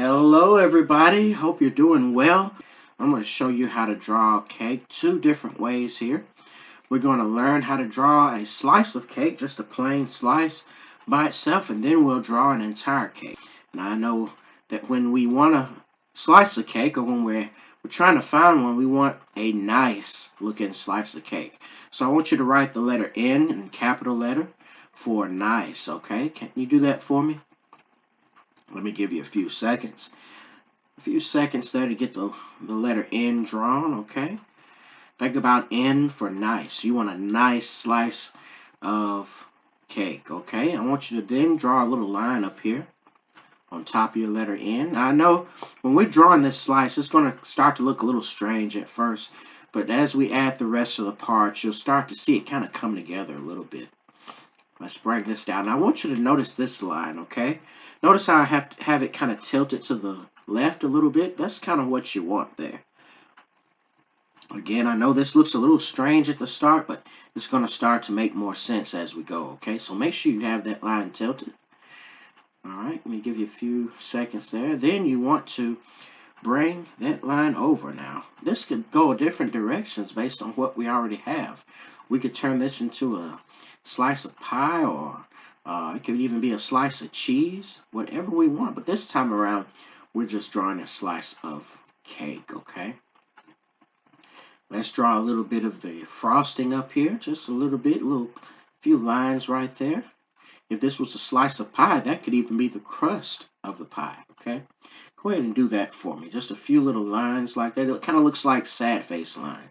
Hello everybody, hope you're doing well. I'm going to show you how to draw a cake two different ways here. We're going to learn how to draw a slice of cake, just a plain slice by itself, and then we'll draw an entire cake. Now I know that when we want to slice a cake, or when we're trying to find one, we want a nice looking slice of cake. So I want you to write the letter N in capital letter for nice, okay? Can you do that for me? Let me give you a few seconds. A few seconds there to get the letter N drawn, okay? Think about N for nice. You want a nice slice of cake, okay? I want you to then draw a little line up here on top of your letter N. Now, I know when we're drawing this slice, it's going to start to look a little strange at first, but as we add the rest of the parts, you'll start to see it kind of come together a little bit. Let's break this down. Now, I want you to notice this line, okay? Notice how I have it kind of tilted to the left a little bit. That's kind of what you want there. Again, I know this looks a little strange at the start, but it's going to start to make more sense as we go, okay? So make sure you have that line tilted. All right, let me give you a few seconds there. Then you want to bring that line over now. This could go different directions based on what we already have. We could turn this into a slice of pie, or it could even be a slice of cheese, whatever we want. But this time around, we're just drawing a slice of cake, okay? Let's draw a little bit of the frosting up here, just a little bit, few lines right there. If this was a slice of pie, that could even be the crust of the pie, okay? Go ahead and do that for me. Just a few little lines like that. It kind of looks like sad face line.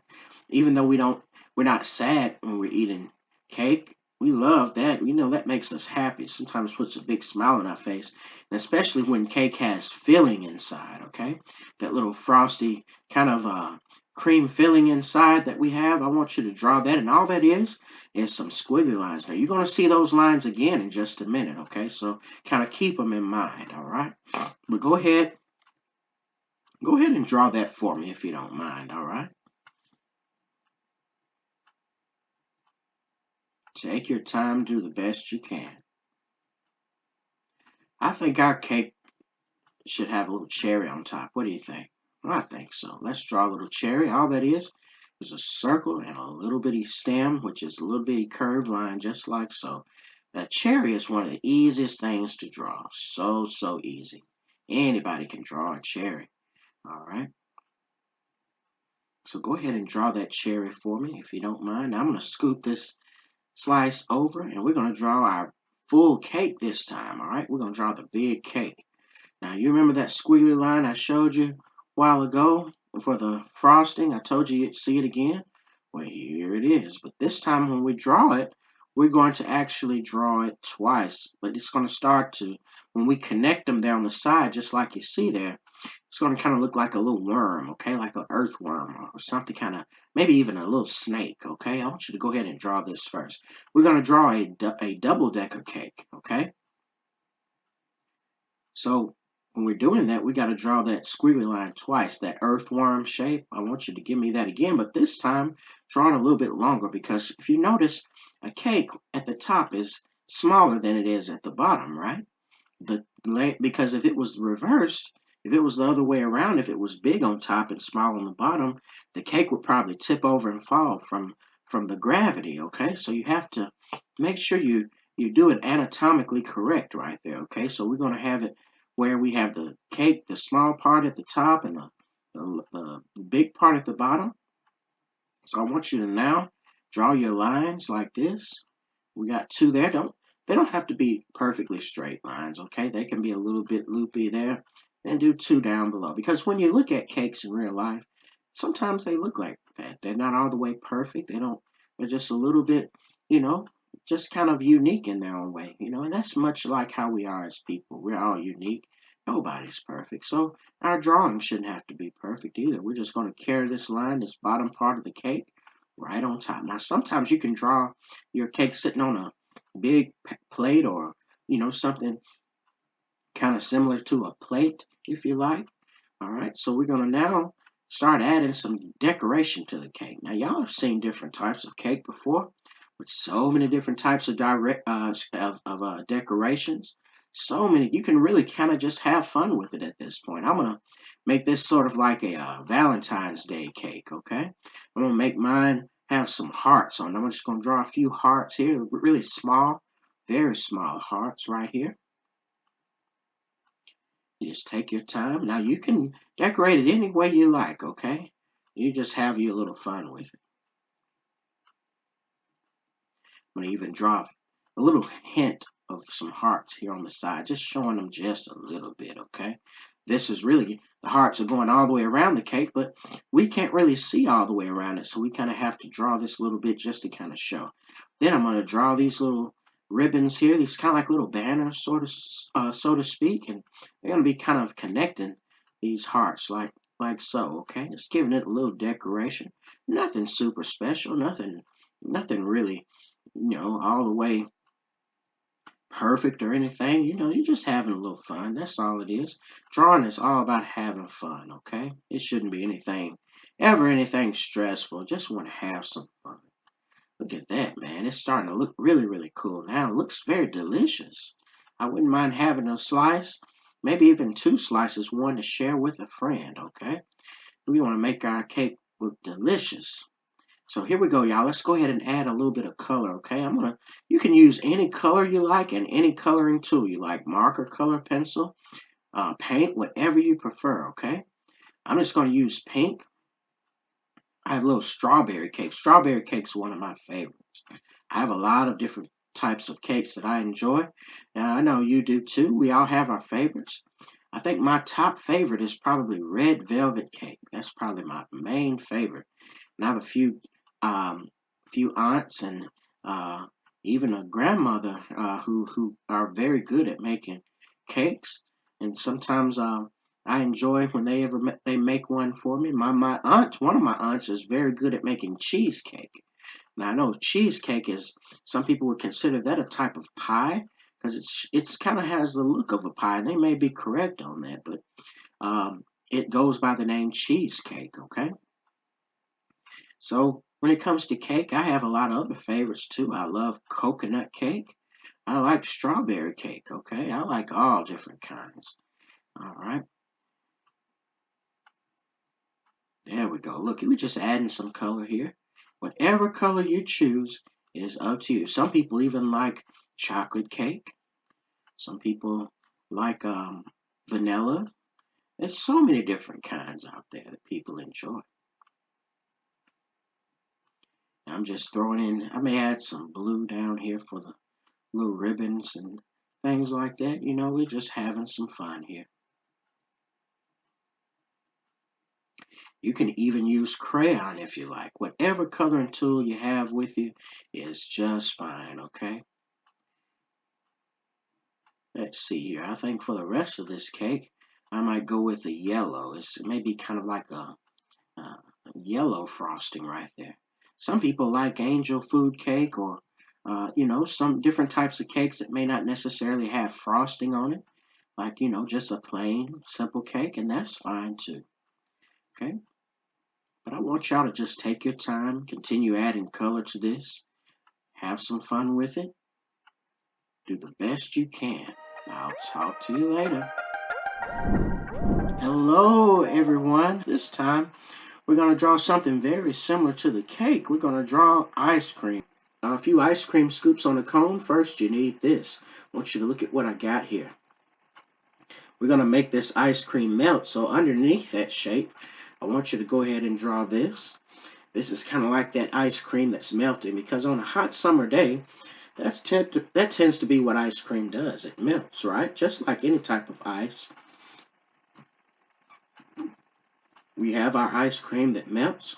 Even though we're not sad when we're eating cake, we love that. We know that makes us happy. Sometimes puts a big smile on our face, and especially when cake has filling inside, okay? That little frosty kind of cream filling inside that we have. I want you to draw that, and all that is some squiggly lines. Now, you're going to see those lines again in just a minute, okay? So kind of keep them in mind, all right? But go ahead and draw that for me if you don't mind, all right? Take your time, do the best you can. I think our cake should have a little cherry on top. What do you think? Well, I think so. Let's draw a little cherry. All that is a circle and a little bitty stem, which is a little bitty curved line, just like so. Now, cherry is one of the easiest things to draw. So easy. Anybody can draw a cherry. All right. So go ahead and draw that cherry for me, if you don't mind. Now, I'm going to scoop this slice over, and we're going to draw our full cake this time. All right. We're going to draw the big cake. Now, you remember that squiggly line I showed you a while ago for the frosting? I told you you'd see it again. Well, here it is. But this time when we draw it, we're going to actually draw it twice. But it's going to start to, when we connect them down the side, just like you see there, it's going to kind of look like a little worm, okay? Like an earthworm or something kind of, maybe even a little snake, okay? I want you to go ahead and draw this first. We're going to draw a double-decker cake, okay? So when we're doing that, we got to draw that squiggly line twice, that earthworm shape. I want you to give me that again, but this time draw it a little bit longer, because if you notice, a cake at the top is smaller than it is at the bottom, right? Because if it was reversed, if it was the other way around, if it was big on top and small on the bottom, the cake would probably tip over and fall from the gravity, okay? So you have to make sure you do it anatomically correct right there, okay? So we're going to have it where we have the cake, the small part at the top, and the big part at the bottom. So I want you to now draw your lines like this. We got two there. They don't have to be perfectly straight lines, okay? They can be a little bit loopy there. And do two down below. Because when you look at cakes in real life, sometimes they look like that. They're not all the way perfect. They're just a little bit, just kind of unique in their own way, and that's much like how we are as people. We're all unique. Nobody's perfect. So our drawing shouldn't have to be perfect either. We're just going to carry this line, this bottom part of the cake, right on top. Now, sometimes you can draw your cake sitting on a big plate, or, something kind of similar to a plate, if you like. All right, so we're going to now start adding some decoration to the cake. Now, y'all have seen different types of cake before, with so many different types of decorations. So many, you can really kind of just have fun with it at this point. I'm gonna make this sort of like a Valentine's Day cake, okay? I'm gonna make mine have some hearts on it. I'm just gonna draw a few hearts here, really small, very small hearts right here. You just take your time. Now you can decorate it any way you like, okay? You just have your little fun with it. I'm gonna even draw a little hint of some hearts here on the side, just showing them just a little bit, okay? This is really, the hearts are going all the way around the cake, but we can't really see all the way around it, so we kind of have to draw this little bit just to kind of show. Then I'm going to draw these little ribbons here, these kind of like little banners, sort of, so to speak, and they're going to be kind of connecting these hearts like so, okay? Just giving it a little decoration. Nothing super special, nothing really, all the way perfect or anything. You're just having a little fun. That's all it is. Drawing is all about having fun, okay? It shouldn't be anything stressful. Just want to have some fun. Look at that, man. It's starting to look really, really cool now. It looks very delicious. I wouldn't mind having a slice, maybe even 2 slices, one to share with a friend, okay? We want to make our cake look delicious. So here we go, y'all. Let's go ahead and add a little bit of color, okay? You can use any color you like and any coloring tool you like, marker, color, pencil, paint, whatever you prefer, okay? I'm just going to use pink. I have a little strawberry cake. Strawberry cake's one of my favorites. I have a lot of different types of cakes that I enjoy. Now, I know you do too. We all have our favorites. I think my top favorite is probably red velvet cake. That's probably my main favorite. And I have a few aunts and uh, even a grandmother who are very good at making cakes. And sometimes I enjoy when they make one for me. One of my aunts, is very good at making cheesecake. Now I know cheesecake is, some people would consider that a type of pie because it's kind of has the look of a pie. And they may be correct on that, but it goes by the name cheesecake. Okay. So when it comes to cake, I have a lot of other favorites too. I love coconut cake. I like strawberry cake, okay? I like all different kinds. All right, there we go. Look, we're just adding some color here. Whatever color you choose is up to you. Some people even like chocolate cake. Some people like vanilla. There's so many different kinds out there that people enjoy. I'm just throwing in, I may add some blue down here for the little ribbons and things like that. We're just having some fun here. You can even use crayon if you like. Whatever coloring tool you have with you is just fine, okay? Let's see here. I think for the rest of this cake, I might go with the yellow. It's maybe kind of like a yellow frosting right there. Some people like angel food cake or, some different types of cakes that may not necessarily have frosting on it. Like, just a plain, simple cake, and that's fine too. Okay? But I want y'all to just take your time, continue adding color to this, have some fun with it, do the best you can. I'll talk to you later. Hello, everyone. This time, we're going to draw something very similar to the cake. We're going to draw ice cream. A few ice cream scoops on a cone. First, you need this. I want you to look at what I got here. We're going to make this ice cream melt. So underneath that shape, I want you to go ahead and draw this. This is kind of like that ice cream that's melting, because on a hot summer day, that tends to be what ice cream does. It melts, right? Just like any type of ice. We have our ice cream that melts.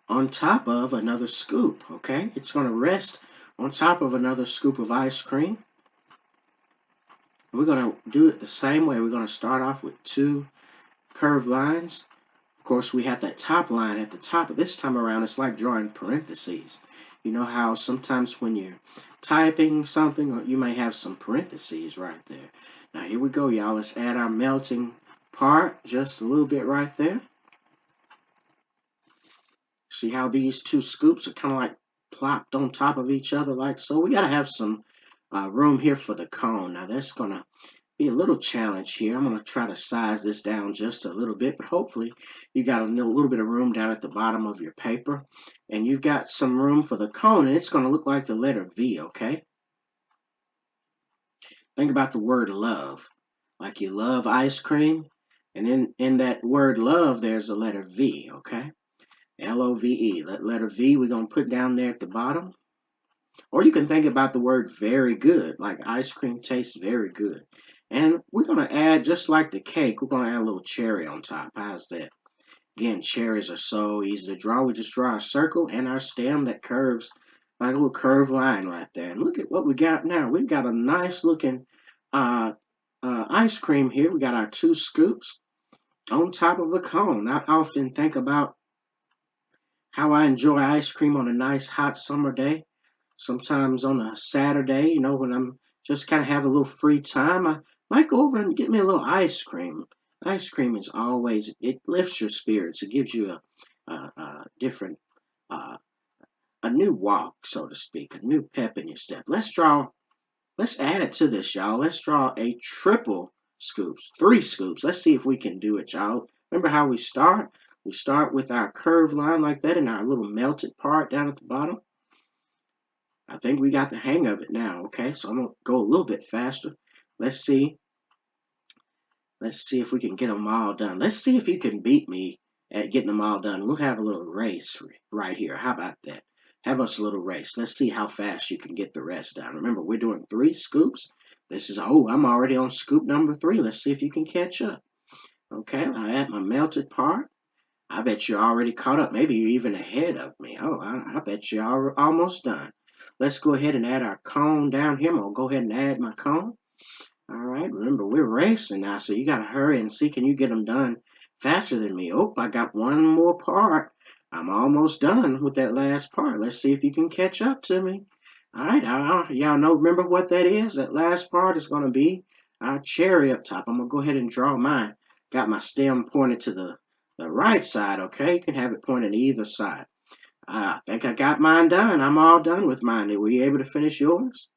On top of another scoop, okay? It's going to rest on top of another scoop of ice cream. We're going to do it the same way. We're going to start off with 2 curved lines. Of course, we have that top line at the top. This time around, it's like drawing parentheses. You know how sometimes when you're typing something, you may have some parentheses right there. Now, here we go, y'all. Let's add our melting part just a little bit right there. See how these 2 scoops are kind of like plopped on top of each other like so. We got to have some room here for the cone. Now that's going to be a little challenge here. I'm going to try to size this down just a little bit, but hopefully you got a little bit of room down at the bottom of your paper, and you've got some room for the cone, and it's going to look like the letter V, okay? Think about the word love, like you love ice cream, and in that word love, there's a letter V, okay? Love. That letter V we're going to put down there at the bottom. Or you can think about the word very good, like ice cream tastes very good. And we're going to add, just like the cake, we're going to add a little cherry on top. How's that? Again, cherries are so easy to draw. We just draw a circle and our stem that curves like a little curved line right there. And look at what we got now. We've got a nice looking ice cream here. We got our 2 scoops on top of a cone. I often think about how I enjoy ice cream on a nice hot summer day. Sometimes on a Saturday, when I'm just kind of have a little free time, I might go over and get me a little ice cream. Ice cream is always, it lifts your spirits. It gives you a different, uh, a new walk, so to speak, a new pep in your step. Let's add to this, y'all. Let's draw a triple scoops, 3 scoops. Let's see if we can do it, y'all. Remember how we start? We start with our curved line like that and our little melted part down at the bottom. I think we got the hang of it now, okay? So I'm going to go a little bit faster. Let's see. Let's see if we can get them all done. Let's see if you can beat me at getting them all done. We'll have a little race right here. How about that? Have us a little race. Let's see how fast you can get the rest done. Remember, we're doing 3 scoops. This is, I'm already on scoop number 3. Let's see if you can catch up. Okay, I add my melted part. I bet you're already caught up. Maybe you're even ahead of me. Oh, I bet you're almost done. Let's go ahead and add our cone down here. I'm going to go ahead and add my cone. All right, remember, we're racing now, so you got to hurry and see, can you get them done faster than me? Oh, I got one more part. I'm almost done with that last part. Let's see if you can catch up to me. All right, y'all know, remember what that is? That last part is going to be our cherry up top. I'm going to go ahead and draw mine. Got my stem pointed to the right side, okay? You can have it pointed to either side. I think I got mine done. I'm all done with mine. Were you able to finish yours?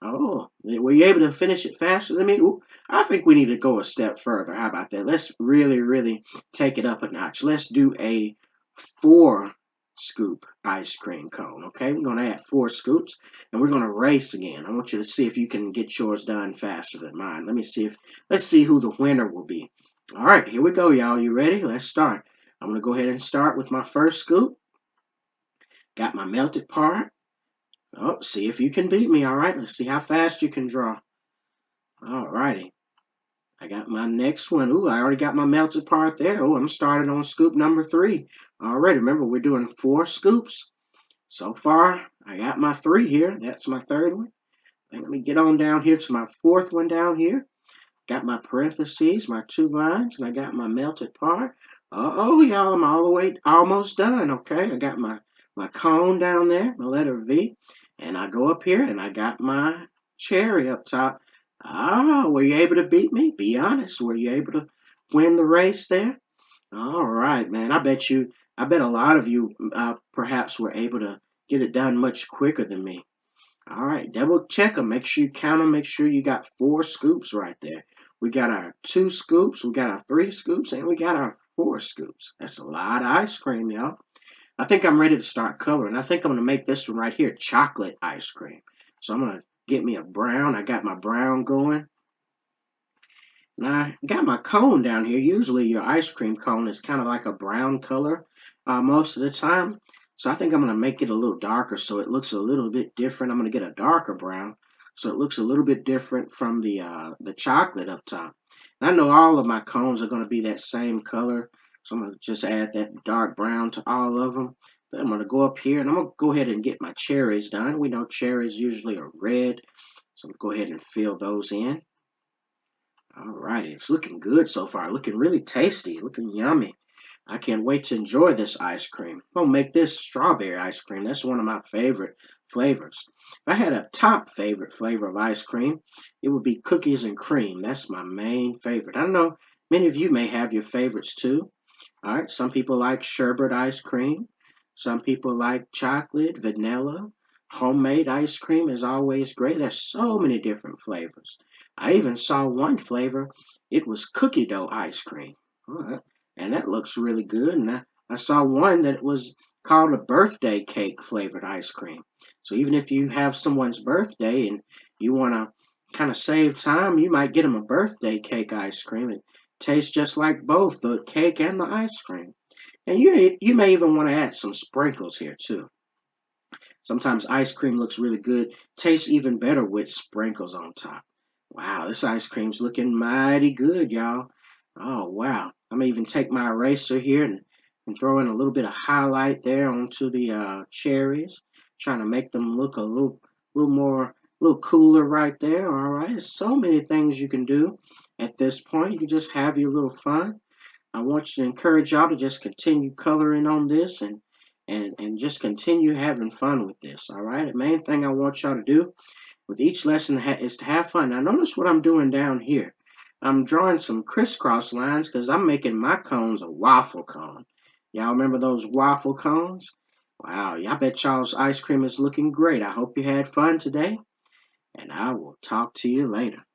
Oh, were you able to finish it faster than me? Ooh, I think we need to go a step further. How about that? Let's really, really take it up a notch. Let's do a 4 scoop ice cream cone, okay? We're going to add 4 scoops, and we're going to race again. I want you to see if you can get yours done faster than mine. Let's see who the winner will be. All right, here we go, y'all. You ready? Let's start. I'm going to go ahead and start with my first scoop. Got my melted part. Oh, see if you can beat me. All right, let's see how fast you can draw. All righty. I got my next one. Ooh, I already got my melted part there. Oh, I'm starting on scoop number 3. All right, remember we're doing 4 scoops. So far, I got my 3 here. That's my 3rd one. And let me get on down here to my 4th one down here. Got my parentheses, my 2 lines, and I got my melted part. Uh-oh, y'all, I'm all the way almost done, okay? I got my cone down there, my letter V, and I go up here and I got my cherry up top. Ah, were you able to beat me? Be honest, were you able to win the race there? All right, man. I bet a lot of you perhaps were able to get it done much quicker than me. All right, double check them. Make sure you count them. Make sure you got 4 scoops right there. We got our 2 scoops, we got our 3 scoops, and we got our 4 scoops. That's a lot of ice cream, y'all. I think I'm ready to start coloring. I think I'm going to make this one right here chocolate ice cream. So I'm going to get me a brown. I got my brown going. And I got my cone down here. Usually your ice cream cone is kind of like a brown color most of the time. So I think I'm going to make it a little darker so it looks a little bit different. I'm going to get a darker brown so it looks a little bit different from the chocolate up top. And I know all of my cones are going to be that same color. So I'm going to just add that dark brown to all of them. Then I'm going to go up here and I'm going to go ahead and get my cherries done. We know cherries usually are red. So I'm going to go ahead and fill those in. All righty, it's looking good so far. Looking really tasty, looking yummy. I can't wait to enjoy this ice cream. I'm gonna make this strawberry ice cream. That's one of my favorite flavors. If I had a top favorite flavor of ice cream, it would be cookies and cream. That's my main favorite. I don't know, many of you may have your favorites too. All right, some people like sherbet ice cream. Some people like chocolate, vanilla. Homemade ice cream is always great. There's so many different flavors. I even saw one flavor. It was cookie dough ice cream. And that looks really good. And I saw one that was called a birthday cake flavored ice cream. So even if you have someone's birthday and you want to kind of save time, you might get them a birthday cake ice cream. It tastes just like both the cake and the ice cream. And you may even want to add some sprinkles here too. Sometimes ice cream looks really good, tastes even better with sprinkles on top. Wow, this ice cream's looking mighty good, y'all. Oh, wow. I'm gonna even take my eraser here and throw in a little bit of highlight there onto the cherries, trying to make them look a little more, a little cooler right there. All right, there's so many things you can do at this point. You can just have your little fun. I want you to encourage y'all to just continue coloring on this and just continue having fun with this. All right. The main thing I want y'all to do with each lesson is to have fun. Now notice what I'm doing down here. I'm drawing some crisscross lines because I'm making my cones a waffle cone. Y'all remember those waffle cones? Wow, I bet y'all's ice cream is looking great. I hope you had fun today, and I will talk to you later.